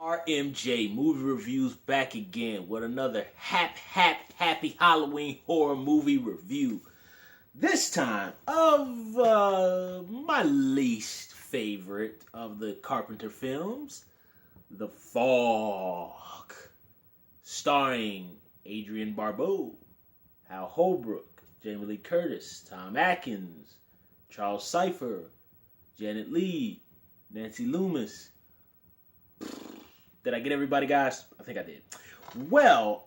RMJ Movie Reviews back again with another happy Halloween horror movie review. This time of my least favorite of the Carpenter films, The Fog, starring Adrienne Barbeau, Hal Holbrook, Jamie Lee Curtis, Tom Atkins, Charles Cypher, Janet Leigh, Nancy Loomis. Did I get everybody, guys? I think I did. Well,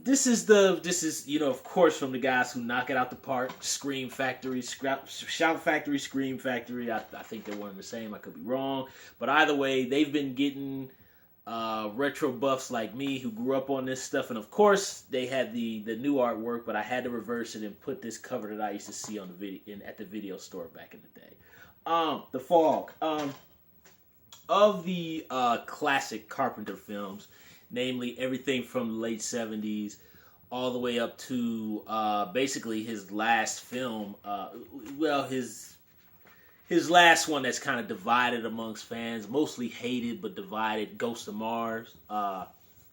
this is of course, from the guys who knock it out the park, Scream Factory, Shout Factory, Scream Factory. I think they're one and the same. I could be wrong, but either way, they've been getting retro buffs like me who grew up on this stuff, and of course, they had the new artwork, but I had to reverse it and put this cover that I used to see on the video at the video store back in the day. The Fog. Of the classic Carpenter films, namely everything from the late 70s all the way up to basically his last film, his last one that's kind of divided amongst fans, mostly hated but divided, Ghost of Mars,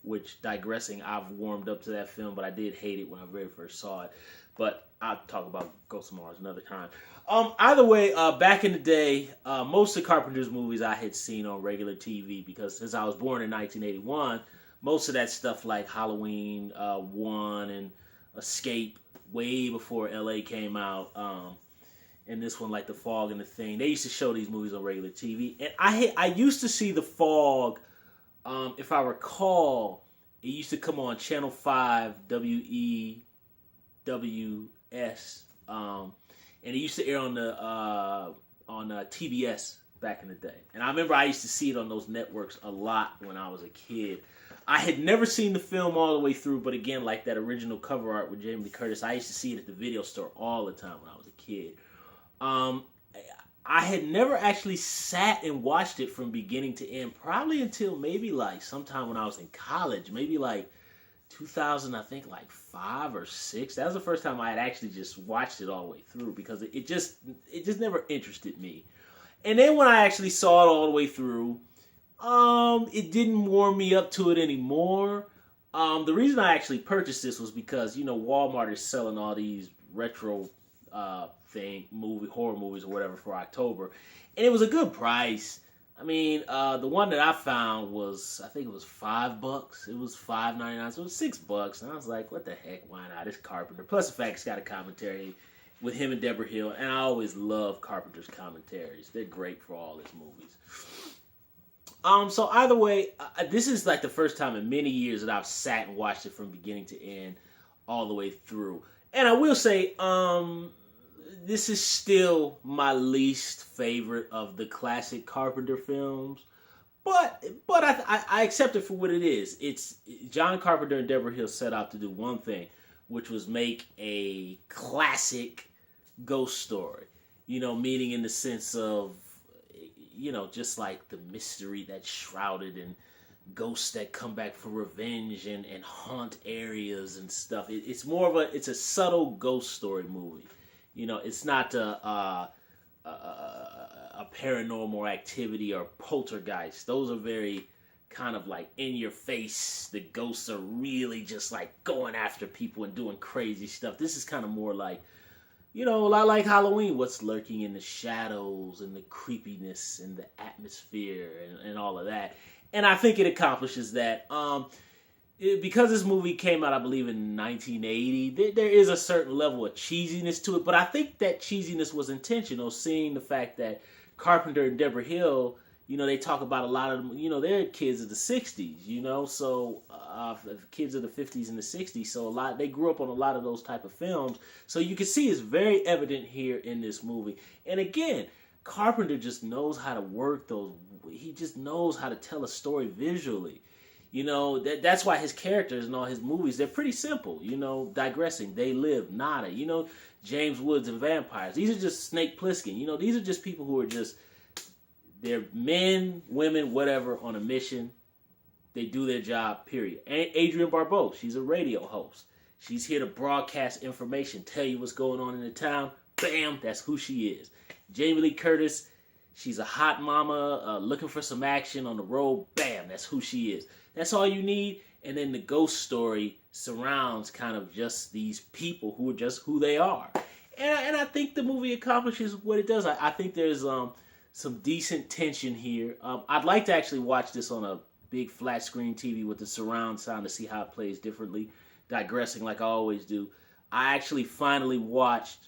which, digressing, I've warmed up to that film, but I did hate it when I very first saw it. But I'll talk about Ghost of Mars another time. Either way, back in the day, most of Carpenter's movies I had seen on regular TV because since I was born in 1981, most of that stuff like Halloween 1 and Escape way before LA came out, and this one like The Fog and The Thing, they used to show these movies on regular TV. And I used to see The Fog, if I recall, it used to come on Channel 5, WEWS, and it used to air on TBS back in the day. And I remember I used to see it on those networks a lot when I was a kid. I had never seen the film all the way through, but again, like that original cover art with Jamie Lee Curtis, I used to see it at the video store all the time when I was a kid. I had never actually sat and watched it from beginning to end, probably until maybe like sometime when I was in college, maybe like 2000, I think like 5 or 6. That was the first time I had actually just watched it all the way through because it just never interested me. And then when I actually saw it all the way through, it didn't warm me up to it anymore. The reason I actually purchased this was because, Walmart is selling all these retro horror movies or whatever for October. And it was a good price. I mean, the one that I found was, I think it was $5. It was $5.99, so it was $6. And I was like, what the heck, why not? It's Carpenter. Plus the fact it's got a commentary with him and Deborah Hill. And I always love Carpenter's commentaries. They're great for all his movies. So either way, this is like the first time in many years that I've sat and watched it from beginning to end all the way through. And I will say, this is still my least favorite of the classic Carpenter films, but I accept it for what it is. It's John Carpenter and Deborah Hill set out to do one thing, which was make a classic ghost story. Meaning in the sense of, just like the mystery that's shrouded and ghosts that come back for revenge and haunt areas and stuff. It's more of it's a subtle ghost story movie. It's not a Paranormal Activity or Poltergeist. Those are very kind of like in your face. The ghosts are really just like going after people and doing crazy stuff. This is kind of more like, a lot like Halloween, what's lurking in the shadows and the creepiness and the atmosphere and all of that. And I think it accomplishes that. Because this movie came out, I believe, in 1980, there is a certain level of cheesiness to it. But I think that cheesiness was intentional, seeing the fact that Carpenter and Deborah Hill, they talk about a lot of them, they're kids of the 60s, so kids of the 50s and the 60s. So they grew up on a lot of those type of films. So you can see it's very evident here in this movie. And again, Carpenter just knows how to work those. He just knows how to tell a story visually. That's why his characters in all his movies, they're pretty simple. Digressing, They Live, Nada. James Woods and Vampires. These are just Snake Plissken. These are just people who are just, they're men, women, whatever, on a mission. They do their job, period. And Adrienne Barbeau, she's a radio host. She's here to broadcast information, tell you what's going on in the town. Bam, that's who she is. Jamie Lee Curtis, She's a hot mama looking for some action on the road. Bam, that's who she is. That's all you need. And then the ghost story surrounds kind of just these people who are just who they are. And I think the movie accomplishes what it does. I think there's some decent tension here. I'd like to actually watch this on a big flat screen TV with the surround sound to see how it plays differently. Digressing like I always do. I actually finally watched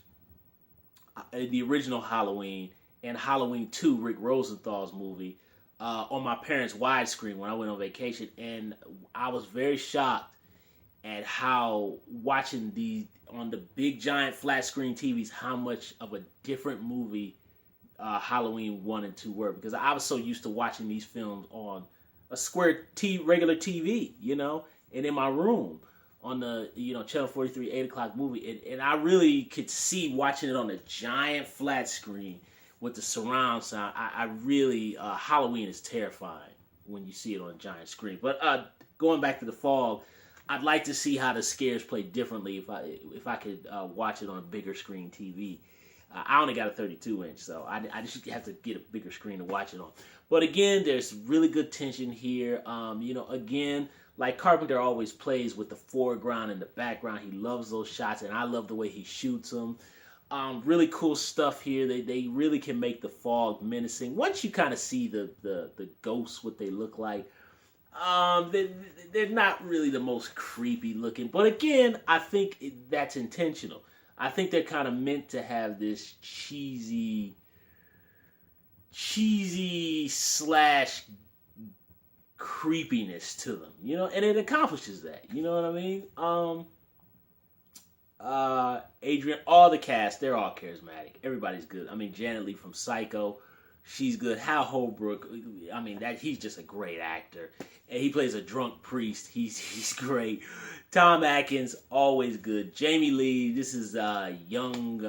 the original Halloween and Halloween 2, Rick Rosenthal's movie, on my parents' widescreen when I went on vacation. And I was very shocked at how watching on the big giant flat screen TVs, how much of a different movie Halloween 1 and 2 were. Because I was so used to watching these films on a square regular TV, and in my room on the, Channel 43, 8 o'clock movie. And I really could see watching it on a giant flat screen with the surround sound. I really, Halloween is terrifying when you see it on a giant screen. But going back to The Fog, I'd like to see how the scares play differently if I could watch it on a bigger screen TV. I only got a 32-inch, so I just have to get a bigger screen to watch it on. But again, there's really good tension here. Again, like Carpenter always plays with the foreground and the background. He loves those shots, and I love the way he shoots them. Really cool stuff here. They really can make The Fog menacing. Once you kind of see the ghosts, what they look like, they're not really the most creepy looking. But again, I think that's intentional. I think they're kind of meant to have this cheesy slash creepiness to them, and it accomplishes that. You know what I mean? Adrian, all the cast, they're all charismatic. Everybody's good. I mean, Janet Leigh from Psycho, she's good. Hal Holbrook, I mean, he's just a great actor. And he plays a drunk priest. He's great. Tom Atkins, always good. Jamie Lee, this is young,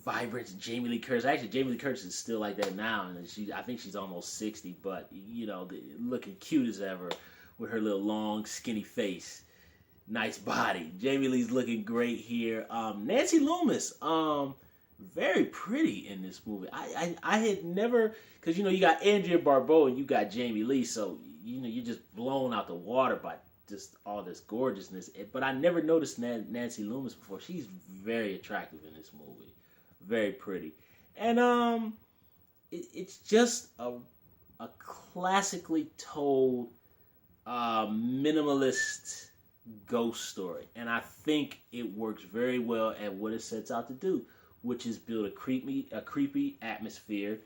vibrant Jamie Lee Curtis. Actually, Jamie Lee Curtis is still like that now, and I think she's almost 60, but looking cute as ever with her little long, skinny face, nice body. Jamie Lee's looking great here. Nancy Loomis, very pretty in this movie. I had never, because you got Andrea Barbeau and you got Jamie Lee, so you're just blown out the water by just all this gorgeousness. But I never noticed Nancy Loomis before. She's very attractive in this movie. Very pretty. And it's just a classically told minimalist ghost story. And I think it works very well at what it sets out to do, which is build a creepy atmosphere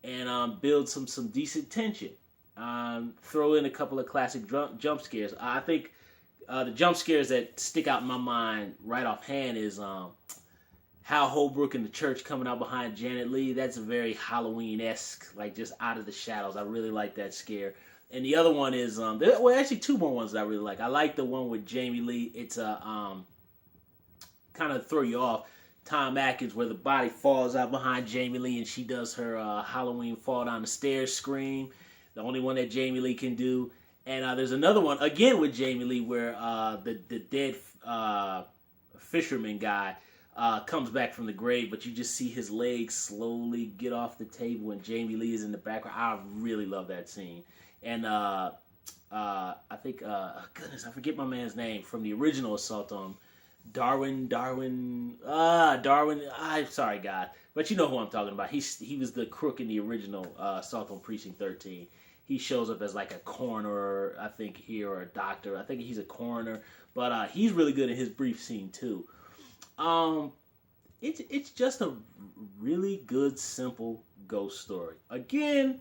and build some decent tension. Throw in a couple of classic jump scares. I think the jump scares that stick out in my mind right offhand is Hal Holbrook in the church coming out behind Janet Leigh. That's a very Halloween-esque, like just out of the shadows. I really like that scare. And the other one is, actually two more ones that I really like. I like the one with Jamie Lee. It's kind of throw you off. Tom Atkins, where the body falls out behind Jamie Lee and she does her Halloween fall down the stairs scream. The only one that Jamie Lee can do. And there's another one, again with Jamie Lee, where the dead fisherman guy comes back from the grave, but you just see his legs slowly get off the table and Jamie Lee is in the background. I really love that scene. And I think, goodness, I forget my man's name from the original Assault on Darwin. I'm sorry, God, but you know who I'm talking about. He was the crook in the original Assault on Precinct 13. He shows up as like a coroner, I think, here, or a doctor. I think he's a coroner, but he's really good in his brief scene too. It's just a really good, simple ghost story. Again,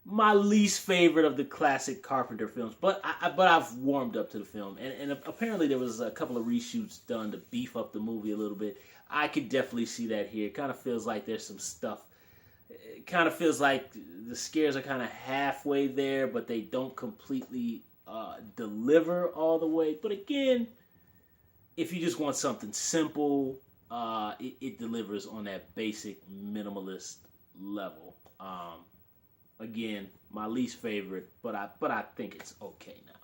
my least favorite of the classic Carpenter films, but I've warmed up to the film, and apparently there was a couple of reshoots done to beef up the movie a little bit. I could definitely see that here. It kind of feels like there's some stuff. It kind of feels like the scares are kind of halfway there, but they don't completely deliver all the way. But again, if you just want something simple, it delivers on that basic minimalist level. Again, my least favorite, but I think it's okay now.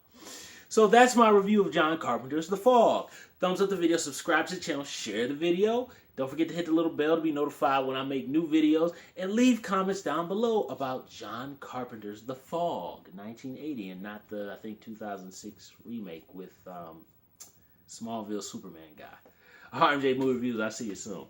So that's my review of John Carpenter's The Fog. Thumbs up the video, subscribe to the channel, share the video. Don't forget to hit the little bell to be notified when I make new videos. And leave comments down below about John Carpenter's The Fog, 1980, and not the, I think, 2006 remake with Smallville Superman guy. RMJ Movie Reviews. I'll see you soon.